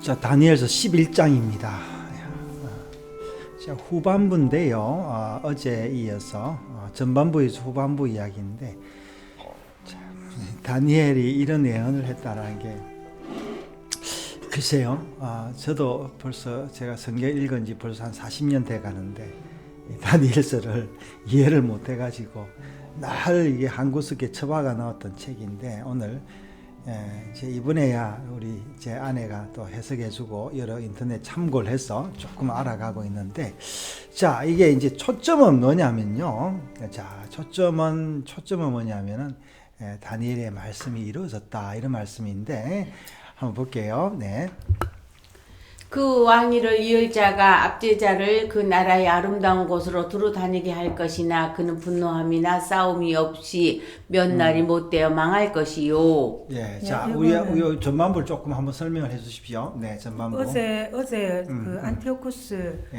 자, 다니엘서 11장입니다. 자, 후반부인데요. 어제 이어서 전반부에서 후반부 이야기인데, 자, 다니엘이 이런 예언을 했다라는 게, 글쎄요. 저도 벌써 제가 성경 읽은 지 벌써 한 40년 돼 가는데, 다니엘서를 이해를 못 해가지고 날 이게 한 구석에 처박아 넣었던 책인데, 오늘 제 이번에야 우리 제 아내가 또 해석해주고 여러 인터넷 참고를 해서 조금 알아가고 있는데, 자, 이게 이제 초점은 뭐냐면요. 자, 초점은 뭐냐면은 다니엘의 말씀이 이루어졌다, 이런 말씀인데 한번 볼게요. 네. 그 왕위를 이을 자가 압제자를 그 나라의 아름다운 곳으로 두루 다니게 할 것이나 그는 분노함이나 싸움이 없이 몇 날이 못되어 망할 것이요. 예, 자, 우리 전반부를 조금 한번 설명을 해주십시오. 네, 전반부. 어제 그 안티오쿠스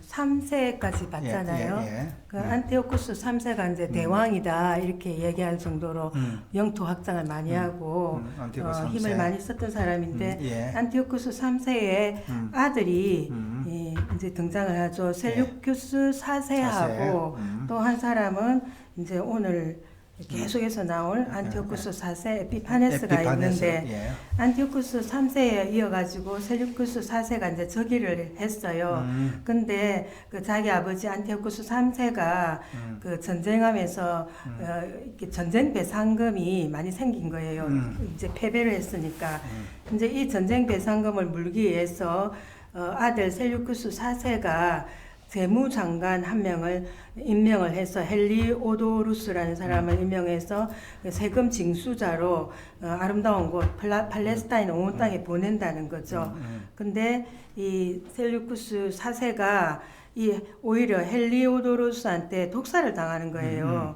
3세까지 봤잖아요. 그 안티오쿠스 3세가 이제 대왕이다 이렇게 얘기할 정도로 영토 확장을 많이 하고 힘을 많이 썼던 사람인데 안티오쿠스 3세의 아들이 이제 등장을 하죠. 셀루큐스 4세하고 또 한 사람은 이제 오늘 계속해서 나올 안티오쿠스 4세 에피파네스가 있는데, 안티오쿠스 3세에 이어가지고 셀루쿠스 4세가 이제 즉위를 했어요. 근데 그 자기 아버지 안티오쿠스 3세가 그 전쟁하면서 전쟁 배상금이 많이 생긴 거예요. 이제 패배를 했으니까. 이제 이 전쟁 배상금을 물기 위해서 아들 셀루쿠스 4세가 재무장관 한 명을 임명을 해서 헬리오도루스라는 사람을 임명해서 세금 징수자로 아름다운 곳 팔레스타인 온 땅에 보낸다는 거죠. 근데 이 셀루쿠스 4세가 오히려 헬리오도루스한테 독살을 당하는 거예요.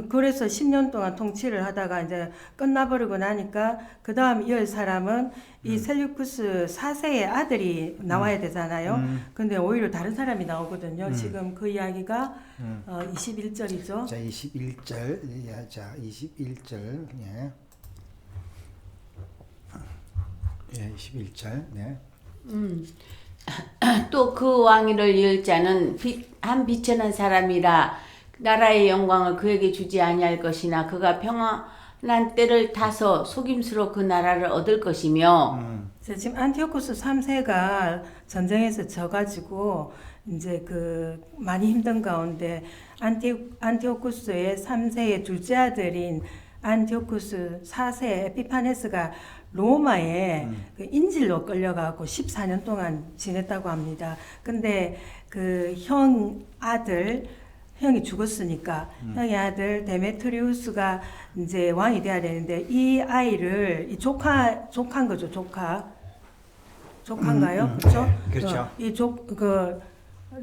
그래서 10년 동안 통치를 하다가 이제 끝나버리고 나니까 그 다음 이을 사람은 이 셀루쿠스 4세의 아들이 나와야 되잖아요. 근데 오히려 다른 사람이 나오거든요. 지금 그 이야기가 21절이죠. 자, 21절. 자, 21절. 예. 예, 21절. 네. 또 그 왕위를 이을 자는 한 비천한 사람이라 나라의 영광을 그에게 주지 아니할 것이나 그가 평안한 때를 타서 속임수로 그 나라를 얻을 것이며. 지금 안티오쿠스 3세가 전쟁에서 져가지고 이제 그 많이 힘든 가운데 안티오쿠스의 3세의 둘째 아들인 안티오쿠스 4세 에피파네스가 로마에 그 인질로 끌려가고 14년 동안 지냈다고 합니다. 근데 그 형이 죽었으니까 형의 아들 데메트리우스가 이제 왕이 돼야 되는데 이 아이를 이 조카인 거죠. 조카인가요? 그렇죠? 그렇죠.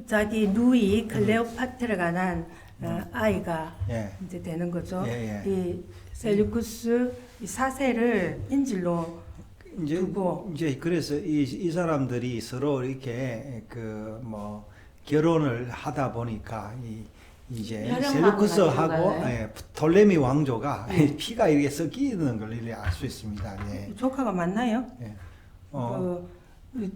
자기 누이 클레오파트라가 난 아이가 이제 되는 거죠. 이 셀루쿠스 4세를 인질로 두고 이제 그래서 이 사람들이 서로 이렇게 결혼을 하다 보니까 이제 셀루쿠스하고 돌레미 왕조가 피가 이렇게 섞이는 걸 알 수 있습니다. 예. 조카가 맞나요? 예.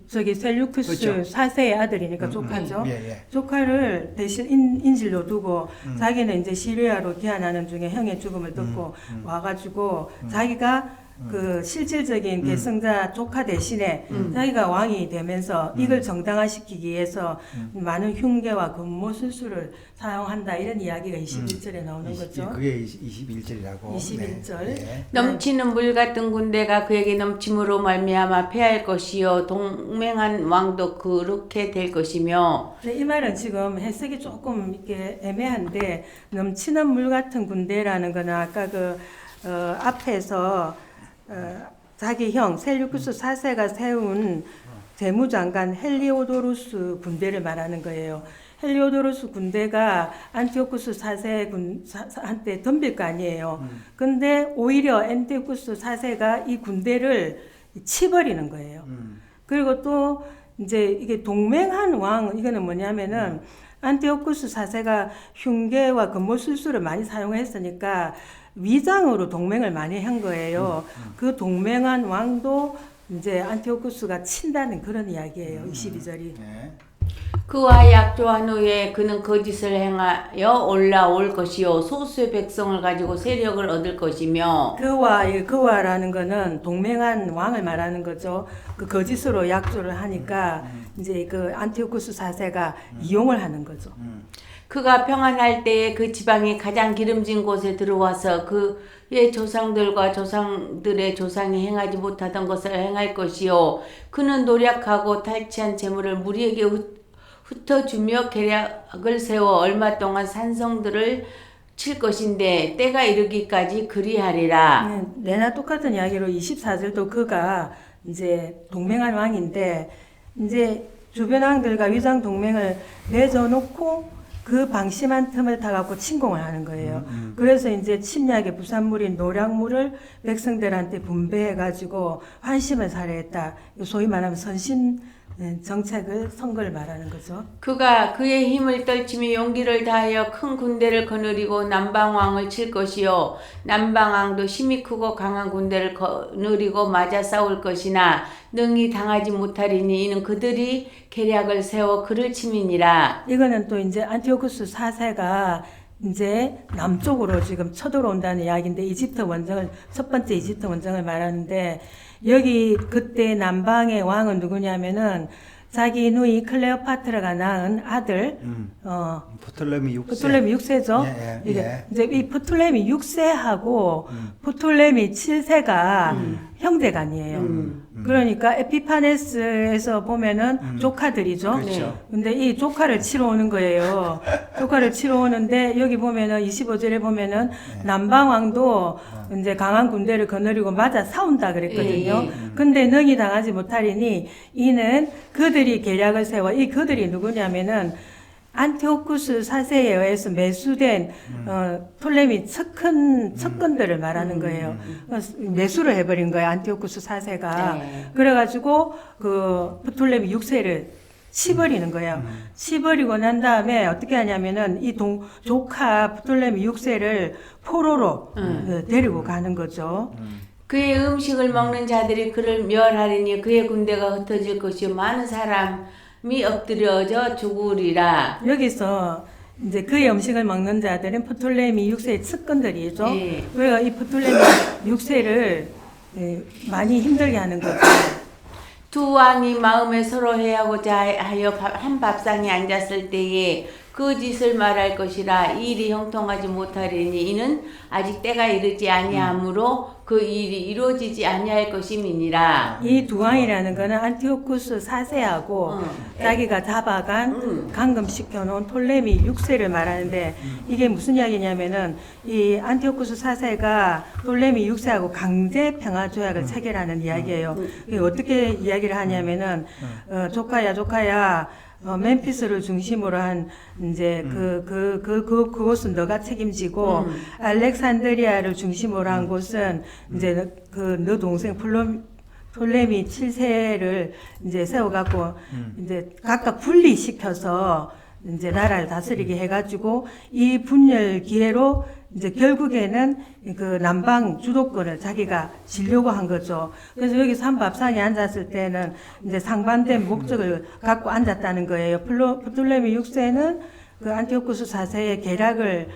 저기 셀루쿠스 그렇죠. 4세의 아들이니까 조카죠. 조카를 대신 인질로 두고 자기는 이제 시리아로 귀환하는 중에 형의 죽음을 듣고 와가지고 자기가 그 실질적인 계승자 조카 대신에 자기가 왕이 되면서 이걸 정당화시키기 위해서 많은 흉계와 근모술수를 사용한다, 이런 이야기가 21절에 나오는 거죠. 그게 21절이라고. 21절. 네. 넘치는 물 같은 군대가 그에게 넘침으로 말미암아 패할 것이요 동맹한 왕도 그렇게 될 것이며. 네, 이 말은 지금 해석이 조금 이렇게 애매한데, 넘치는 물 같은 군대라는 거는 아까 앞에서 자기 형 셀루쿠스 4세가 세운 재무장관 헬리오도루스 군대를 말하는 거예요. 헬리오도루스 군대가 안티오쿠스 4세한테 덤빌 거 아니에요. 근데 오히려 안티오쿠스 4세가 이 군대를 치버리는 거예요. 그리고 또 이제 이게 동맹한 왕, 이거는 뭐냐면은 안티오쿠스 4세가 흉계와 근모술수를 많이 사용했으니까 위장으로 동맹을 많이 한 거예요. 그 동맹한 왕도 이제 안티오쿠스가 친다는 그런 이야기예요. 22절이. 예. 그와 약조한 후에 그는 거짓을 행하여 올라올 것이요 소수의 백성을 가지고 세력을 얻을 것이며. 그와라는 거는 동맹한 왕을 말하는 거죠. 그 거짓으로 약조를 하니까 이제 그 안티오쿠스 4세가 이용을 하는 거죠. 그가 평안할 때에 그 지방이 가장 기름진 곳에 들어와서 그의 조상들과 조상들의 조상이 행하지 못하던 것을 행할 것이요 그는 노력하고 탈취한 재물을 무리에게 흩어주며 계략을 세워 얼마 동안 산성들을 칠 것인데 때가 이르기까지 그리하리라. 내나 똑같은 이야기로 24절도 그가 이제 동맹한 왕인데 이제 주변 왕들과 위장 동맹을 맺어놓고 그 방심한 틈을 타갖고 침공을 하는 거예요. 그래서 이제 침략의 부산물인 노략물을 백성들한테 분배해가지고 환심을 살해했다. 소위 말하면 선심 정책을 선거를 말하는 거죠. 그가 그의 힘을 떨치며 용기를 다하여 큰 군대를 거느리고 남방왕을 칠 것이요 남방왕도 힘이 크고 강한 군대를 거느리고 맞아 싸울 것이나 능히 당하지 못하리니 이는 그들이 계략을 세워 그를 침이니라. 이거는 또 이제 안티오쿠스 4세가 이제 남쪽으로 지금 쳐들어온다는 이야기인데 첫 번째 이집트 원정을 말하는데 여기 그때 남방의 왕은 누구냐면은 자기 누이 클레오파트라가 낳은 아들 프톨레미 6세. 프톨레미 6세죠. 이제 이 프톨레미 6세하고 프톨레미 7세가 형제간이에요. 그러니까 에피파네스에서 보면은 조카들이죠. 그렇죠. 근데 이 조카를 치러 오는 거예요. 조카를 치러 오는데 여기 보면은 25절에 보면은 남방왕도 이제 강한 군대를 거느리고 맞아 싸운다 그랬거든요. 근데 능히 당하지 못하리니 이는 그들이 계략을 세워 이 그들이 누구냐면은 안티오쿠스 4세에 의해서 매수된 톨레미 측근들을 말하는 거예요. 매수를 해버린 거예요. 안티오쿠스 4세가. 그래가지고 그 프톨레미 6세를 치버리는 거예요. 치버리고 난 다음에 어떻게 하냐면은 이 조카 프톨레미 6세를 포로로 데리고 가는 거죠. 그의 음식을 먹는 자들이 그를 멸하리니 그의 군대가 흩어질 것이요 많은 사람이 엎드려져 죽으리라. 여기서 이제 그의 음식을 먹는 자들은 프톨레미 6세의 측근들이죠. 그래서 이 프톨레미 6세를 많이 힘들게 하는 거죠. 두 왕이 마음에 서로 해하고자 하여 한 밥상에 앉았을 때에 그 짓을 말할 것이라 이 일이 형통하지 못하리니 이는 아직 때가 이르지 아니하므로 그 일이 이루어지지 아니할 것임이니라. 이 두 왕이라는 거는 안티오쿠스 4세하고 자기가 잡아간 감금시켜 놓은 톨레미 6세를 말하는데 이게 무슨 이야기냐면은 이 안티오쿠스 4세가 톨레미 6세하고 강제 평화 조약을 체결하는 이야기예요. 이게 어떻게 이야기를 하냐면은 조카야 멤피스를 중심으로 한 이제 그곳은 너가 책임지고 알렉산드리아를 중심으로 한 곳은 이제 그 너 동생 톨레미 7세를 이제 세워갖고 이제 각각 분리시켜서 이제 나라를 다스리게 해가지고 이 분열 기회로 이제 결국에는 그 남방 주도권을 자기가 지려고 한 거죠. 그래서 여기서 한 밥상에 앉았을 때는 이제 상반된 목적을 갖고 앉았다는 거예요. 프톨레미 6세는 그 안티오쿠스 4세의 계략을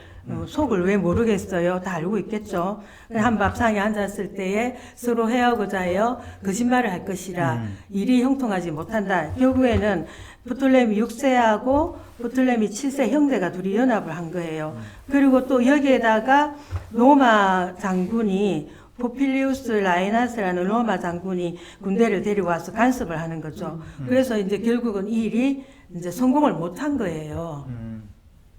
속을 왜 모르겠어요. 다 알고 있겠죠. 한 밥상에 앉았을 때에 서로 해하고자 해요. 거짓말을 할 것이라 일이 형통하지 못한다. 결국에는 프톨레미 6세하고 프톨레미 7세 형제가 둘이 연합을 한 거예요. 그리고 또 여기에다가 로마 장군이 포필리우스 라이나스라는 로마 장군이 군대를 데리고 와서 간섭을 하는 거죠. 그래서 이제 결국은 이 일이 이제 성공을 못한 거예요.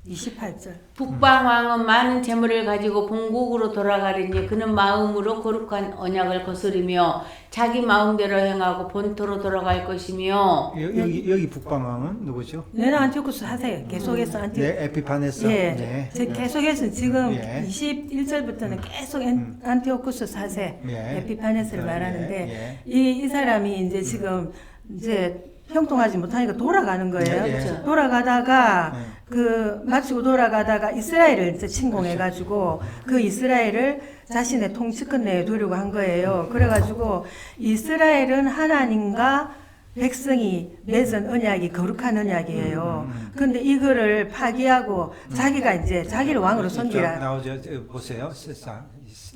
28절. 북방왕은 많은 재물을 가지고 본국으로 돌아가리니 그는 마음으로 거룩한 언약을 거스르며 자기 마음대로 행하고 본토로 돌아갈 것이며. 여기 북방왕은 누구죠? 내는 안티오쿠스 4세 계속해서 네, 에피파네스. 네. 계속해서 지금 21절부터는 계속 안티오쿠스 4세 에피파네스를 말하는데 이 사람이 이제 지금 이제 형통하지 못하니까 돌아가는 거예요. 예, 예. 돌아가다가 예. 그 마치고 돌아가다가 이스라엘을 이제 침공해가지고 그 이스라엘을 자신의 통치권 내에 두려고 한 거예요. 그래가지고 이스라엘은 하나님과 백성이 맺은 언약이 거룩한 언약이에요. 근데 이거를 파기하고 자기가 이제 자기를 왕으로 섬기라. 나오죠. 보세요.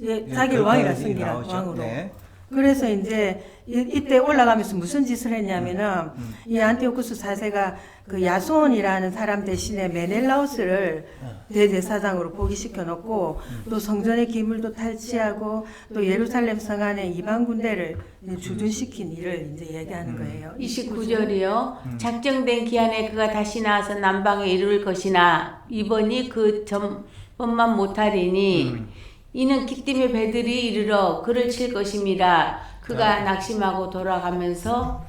예, 자기를 왕이라 섬기라. 나오죠. 왕으로. 네. 그래서 이제 이때 올라가면서 무슨 짓을 했냐면은 이 안티오쿠스 4세가 그 야손이라는 사람 대신에 메넬라우스를 대제사장으로 포기시켜 놓고 또 성전의 기물도 탈취하고 또 예루살렘 성 안에 이방 군대를 주둔시킨 일을 이제 얘기하는 거예요. 29절이요. 작정된 기한에 그가 다시 나와서 남방에 이룰 것이나 이번이 그 전번만 못하리니 이는 기띔의 배들이 이르러 그를 칠 것임이라. 그가 낙심하고 돌아가면서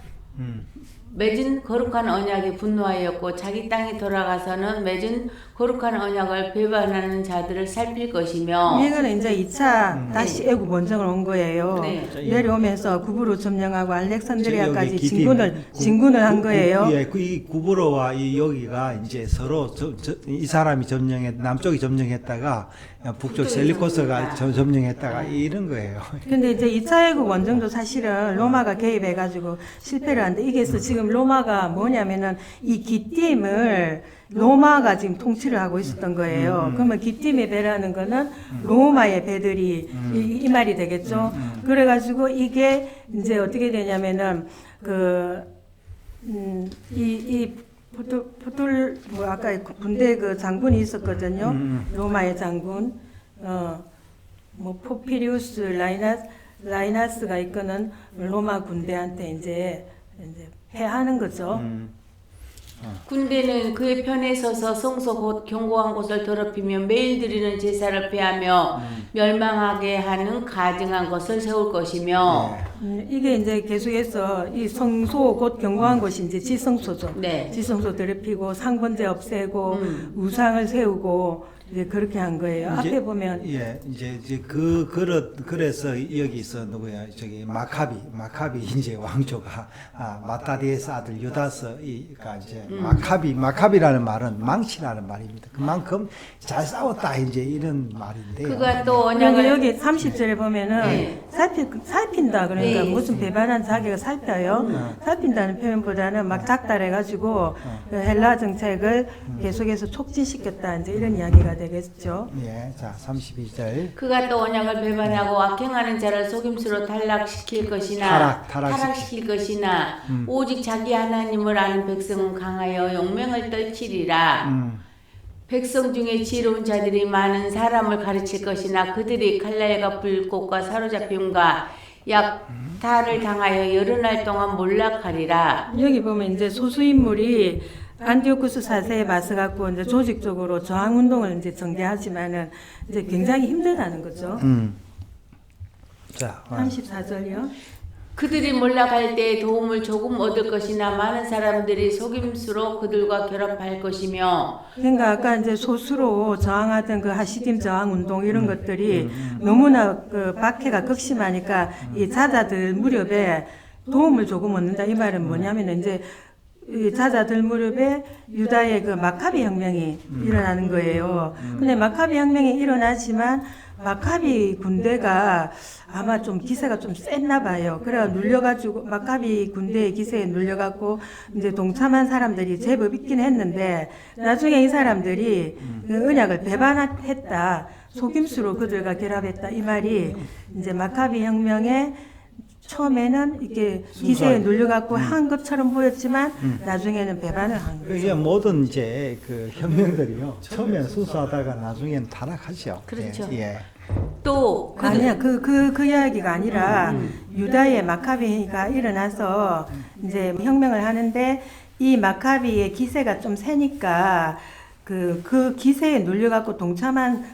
맺은 거룩한 언약에 분노하였고 자기 땅에 돌아가서는 맺은 거룩한 언약을 배반하는 자들을 살필 것이며. 이거는 이제 2차 다시 애굽 원정을 온 거예요. 네. 내려오면서 구부로 점령하고 알렉산드리아까지 저기 여기 진군을 한 거예요. 예, 이 구브로와 이 여기가 이제 서로 이 사람이 점령했 남쪽이 점령했다가 북쪽 셀리코스가 점령했다가 이런 거예요. 근데 이제 2차 애국 원정도 사실은 로마가 개입해가지고 실패를 하는데 이게 지금 로마가 뭐냐면은 이 기띔을 로마가 지금 통치를 하고 있었던 거예요. 그러면 기띔의 배라는 거는 로마의 배들이 이 말이 되겠죠. 그래가지고 이게 이제 어떻게 되냐면은 뭐 아까 군대 그 장군이 있었거든요. 로마의 장군 뭐 포피리우스 라이나스가 이끄는 로마 군대한테 이제 패하는 거죠. 군대는 그의 편에 서서 성소 곧 견고한 곳을 더럽히며 매일 드리는 제사를 폐하며 멸망하게 하는 가증한 것을 세울 것이며. 이게 이제 계속해서 이 성소 곧 견고한 곳이 이제 지성소죠. 네. 지성소 더럽히고 상번제 없애고 우상을 세우고 이제 그렇게 한 거예요. 앞에 보면 이제 그래서 여기서 누구야 저기 마카비 이제 왕조가 마따디에스 아들 유다스가 이제 마카비라는 말은 망치라는 말입니다. 그만큼 잘 싸웠다 이제 이런 말인데요. 그가 또 그리고 언약을 여기 30절에 보면은 네. 살핀다 그러니까 네. 무슨 배반한 자기가 살펴요. 살핀다는 표현보다는 막 작달해가지고 그 헬라 정책을 계속해서 촉진시켰다 이제 이런 이야기가 되겠죠. 예, 자 32절. 그가 또 언약을 배반하고 악행하는 자를 속임수로 탈락시킬 것이나 타락시킬 것이나 오직 자기 하나님을 아는 백성은 강하여 용맹을 떨치리라. 백성 중에 지혜로운 자들이 많은 사람을 가르칠 것이나 그들이 칼날과 불꽃과 사로잡힘과 약탈을 당하여 여러 날 동안 몰락하리라. 여기 보면 이제 소수인물이 안티오쿠스 4세에 맞서 갖고 이제 조직적으로 저항 운동을 이제 전개하지만은 이제 굉장히 힘들다는 거죠. 자 34절이요. 그들이 몰락할 때 도움을 조금 얻을 것이나 많은 사람들이 속임수로 그들과 결합할 것이며. 그러니까 아까 이제 소수로 저항하던 그 하시딤 저항 운동 이런 것들이 너무나 그 박해가 극심하니까 이 자자들 무렵에 도움을 조금 얻는다 이 말은 뭐냐면 이제 이 자자들 무렵에 유다의 그 마카비 혁명이 일어나는 거예요. 근데 마카비 혁명이 일어나지만 마카비 군대가 아마 좀 기세가 좀 셌나 봐요. 그래 눌려가지고 마카비 군대의 기세에 눌려갖고 이제 동참한 사람들이 제법 있긴 했는데 나중에 이 사람들이 그 언약을 배반했다. 속임수로 그들과 결합했다. 이 말이 이제 마카비 혁명의 처음에는 이렇게 기세에 눌려갖고 한 것처럼 보였지만 나중에는 배반을 한 거죠. 이게 모든 이제 그 혁명들이요. 처음에는 수수하다가 나중에는 타락하죠. 그렇죠. 예. 또 아니야 그 이야기가 아니라 유다의 마카비가 일어나서 이제 혁명을 하는데 이 마카비의 기세가 좀 세니까 그 기세에 눌려갖고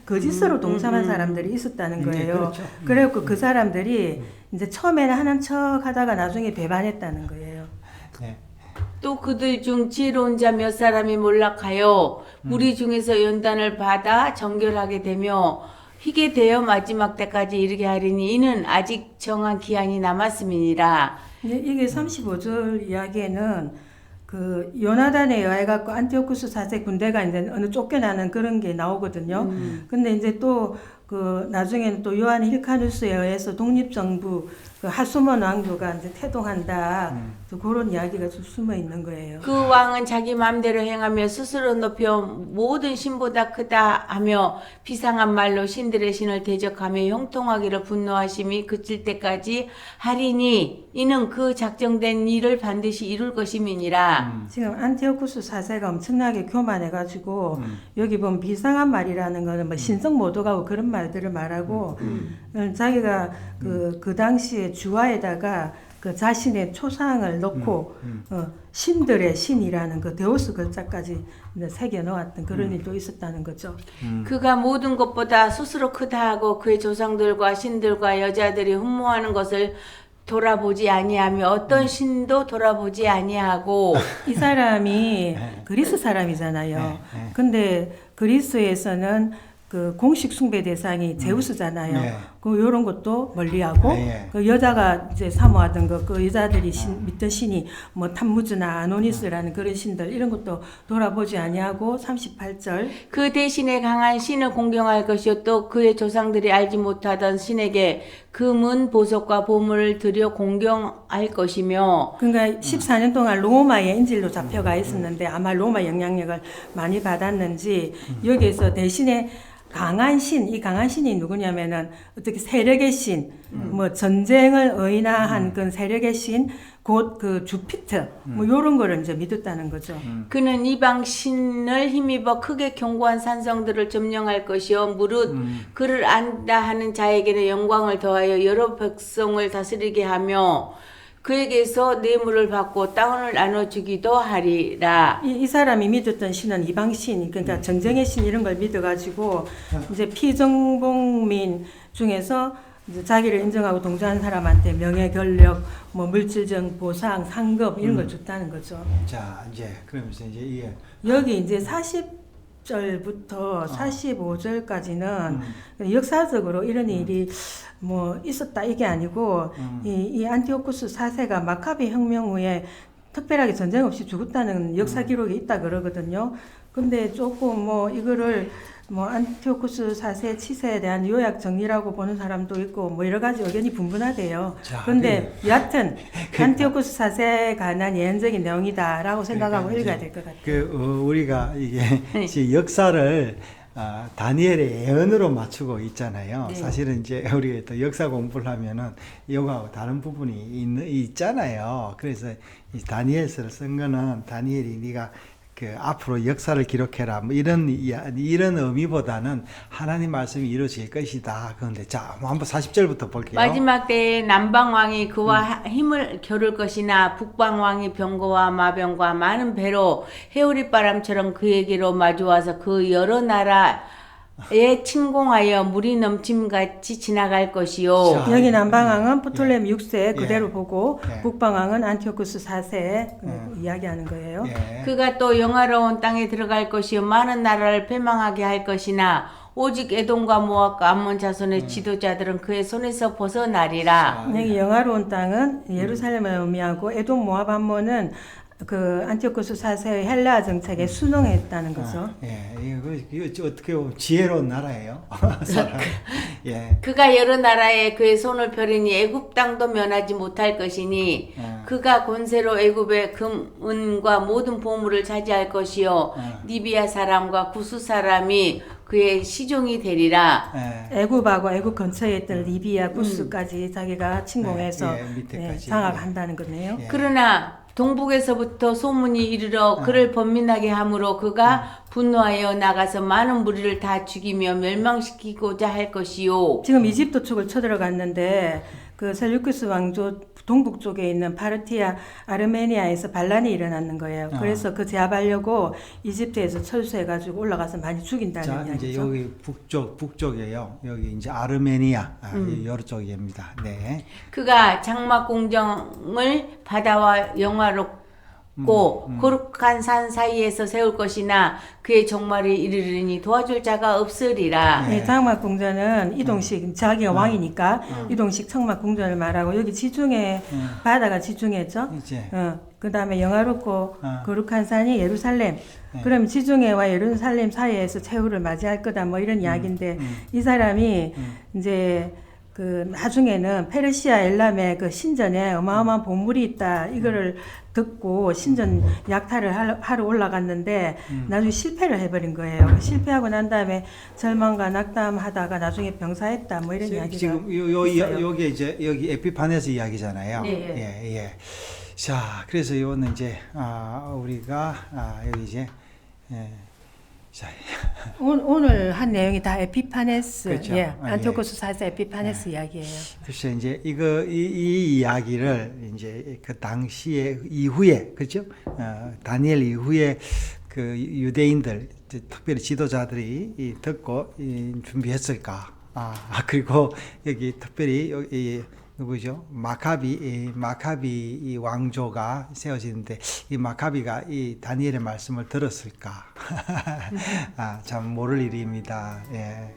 거짓으로 동참한 사람들이 있었다는 거예요. 그렇죠. 그래갖고 그 사람들이 이제 처음에는 하는 척 하다가 나중에 배반했다는 거예요. 네. 또 그들 중 지혜로운 자 몇 사람이 몰락하여 무리 중에서 연단을 받아 정결하게 되며 희게 되어 마지막 때까지 이르게 하리니 이는 아직 정한 기한이 남았음이니라. 이게 35절 이야기에는 그 요나단에 의해 갖고 안티오쿠스 4세 군대가 이제 어느 쫓겨나는 그런 게 나오거든요. 근데 이제 또 그 나중에는 또 요한 힐카누스에 의해서 독립정부 그 하수몬 왕조가 이제 태동한다. 또 그런 이야기가 좀 숨어 있는 거예요. 그 왕은 자기 마음대로 행하며 스스로 높여 모든 신보다 크다 하며 비상한 말로 신들의 신을 대적하며 형통하기를 분노하심이 그칠 때까지 하리니 이는 그 작정된 일을 반드시 이룰 것임이니라. 지금 안티오쿠스 4세가 엄청나게 교만해가지고 여기 보면 비상한 말이라는 거는 뭐 신성 모독하고 그런 말들을 말하고 자기가 그 당시에 주화에다가 그 자신의 초상을 넣고 신들의 신이라는 그 데오스 글자까지 새겨 넣었던 그런 일도 있었다는 거죠. 그가 모든 것보다 스스로 크다 하고 그의 조상들과 신들과 여자들이 흠모하는 것을 돌아보지 아니하며 어떤 신도 돌아보지 아니하고 이 사람이 그리스 사람이잖아요. 근데 그리스에서는 그 공식 숭배 대상이 제우스잖아요. 네. 그 요런 것도 멀리하고 그 여자가 이제 사모하던 그 여자들이 믿던 신이 뭐 탐무즈나 아노니스라는 그런 신들 이런 것도 돌아보지 아니하고 38절 그 대신에 강한 신을 공경할 것이요 또 그의 조상들이 알지 못하던 신에게 금은 보석과 보물을 들여 공경할 것이며 그러니까 14년 동안 로마의 인질로 잡혀가 있었는데 아마 로마 영향력을 많이 받았는지 여기에서 대신에 강한 신, 이 강한 신이 누구냐면은 어떻게 세력의 신, 뭐 전쟁을 의인화한 그 세력의 신, 곧 그 주피터, 뭐 요런 거를 이제 믿었다는 거죠. 그는 이방 신을 힘입어 크게 견고한 산성들을 점령할 것이요 무릇 그를 안다 하는 자에게는 영광을 더하여 여러 백성을 다스리게 하며 그에게서 뇌물을 받고 땅을 나눠주기도 하리라. 이 사람이 믿었던 신은 이방 신, 그러니까 정정의 신 이런 걸 믿어가지고 이제 피정복민 중에서 이제 자기를 인정하고 동조한 사람한테 명예, 권력, 뭐 물질적 보상, 상급 이런 걸 줬다는 거죠. 자, 이제 그러면서 이제 이게 여기 이제 40절부터 45절까지는 역사적으로 이런 일이 뭐 있었다 이게 아니고 이 안티오쿠스 4세가 마카비 혁명 후에 특별하게 전쟁 없이 죽었다는 역사 기록이 있다 그러거든요. 근데 조금 뭐 이거를 뭐 안티오쿠스 4세 치세에 대한 요약 정리라고 보는 사람도 있고 뭐 여러 가지 의견이 분분하대요. 자, 그런데 여하튼 안티오쿠스 4세에 관한 예언적인 내용이다라고 생각하고 그러니까 읽어야 될 것 같아요. 그 우리가 이게 이제 역사를 다니엘의 예언으로 맞추고 있잖아요. 네. 사실은 이제 우리가 또 역사 공부를 하면은 이거하고 다른 부분이 있잖아요. 그래서 이 다니엘서를 쓴 거는 다니엘이 네가 그 앞으로 역사를 기록해라 뭐 이런 의미보다는 하나님 말씀이 이루어질 것이다. 그런데 자, 한번 40절부터 볼게요. 마지막 때에 남방 왕이 그와 힘을 겨룰 것이나 북방 왕이 병거와 마병과 많은 배로 해오리 바람처럼 그에게로 마주와서 그 여러 나라에 침공하여 물이 넘침같이 지나갈 것이요. 자, 여기 남방왕은 프톨레미 6세 그대로 예. 보고 예. 북방왕은 안티오쿠스 4세 이야기하는 거예요. 예. 그가 또 영화로운 땅에 들어갈 것이요 많은 나라를 패망하게 할 것이나 오직 에돔과 모압과 암몬 자손의 지도자들은 그의 손에서 벗어나리라. 여기 영화로운 땅은 예루살렘을 의미하고 에돔 모압 암몬은 그 안티오쿠스 4세의 헬라 정책에 순응했다는 거죠. 예, 이거 어떻게 보면 지혜로운 나라예요. 사람. 예. 그가 여러 나라에 그의 손을 펴리니 애굽 땅도 면하지 못할 것이니 그가 권세로 애굽의 금은과 모든 보물을 차지할 것이요 리비아 사람과 구스 사람이 그의 시종이 되리라. 예. 애굽하고 애굽 근처에 있던 리비아 구스까지 자기가 침공해서 예, 밑에까지. 장악한다는 거네요. 예. 그러나 동북에서부터 소문이 이르러 그를 번민하게 함으로 그가 분노하여 나가서 많은 무리를 다 죽이며 멸망시키고자 할 것이요. 지금 이집트 쪽을 쳐들어갔는데 그 셀루쿠스 왕조 동북 쪽에 있는 파르티아 아르메니아에서 반란이 일어났는 거예요. 그래서 그 제압하려고 이집트에서 철수해가지고 올라가서 많이 죽인다는 자, 이야기죠. 이제 여기 북쪽이에요. 여기 이제 아르메니아 여러 쪽입니다. 네. 그가 장막 공정을 바다와 영화로 거룩한 산 사이에서 세울 것이나 그의 종말이 이르리니 도와줄 자가 없으리라. 예, 장막 궁전은 이동식 자기가 왕이니까 이동식 청막 궁전을 말하고 여기 지중해 바다가 지중해죠. 이제 그다음에 영화롭고 거룩한 산이 예루살렘. 그럼 지중해와 예루살렘 사이에서 최후를 맞이할 거다 뭐 이런 이야기인데 이 사람이 이제 그 나중에는 페르시아 엘람의 그 신전에 어마어마한 보물이 있다 이거를 듣고 신전 약탈을 하러 올라갔는데 나중에 실패를 해버린 거예요. 실패하고 난 다음에 절망과 낙담하다가 나중에 병사했다 뭐 이런 이야기가 지금 있어요. 요게 이제 여기 에피파네스 이야기잖아요. 예. 예. 자, 그래서 이거는 이제 우리가 여기 이제 자, 오늘 한 내용이 다 에피파네스, 그렇죠. 예, 안티오코스 4세 에피파네스 이야기예요. 글쎄 이제 이 이야기를 이제 그 당시에 이후에 그렇죠? 다니엘 이후에 그 유대인들 특별히 지도자들이 듣고 준비했을까? 그리고 여기 특별히 여기 누구죠? 마카비 이 왕조가 세워지는데 이 마카비가 이 다니엘의 말씀을 들었을까? 참 모를 일입니다. 예.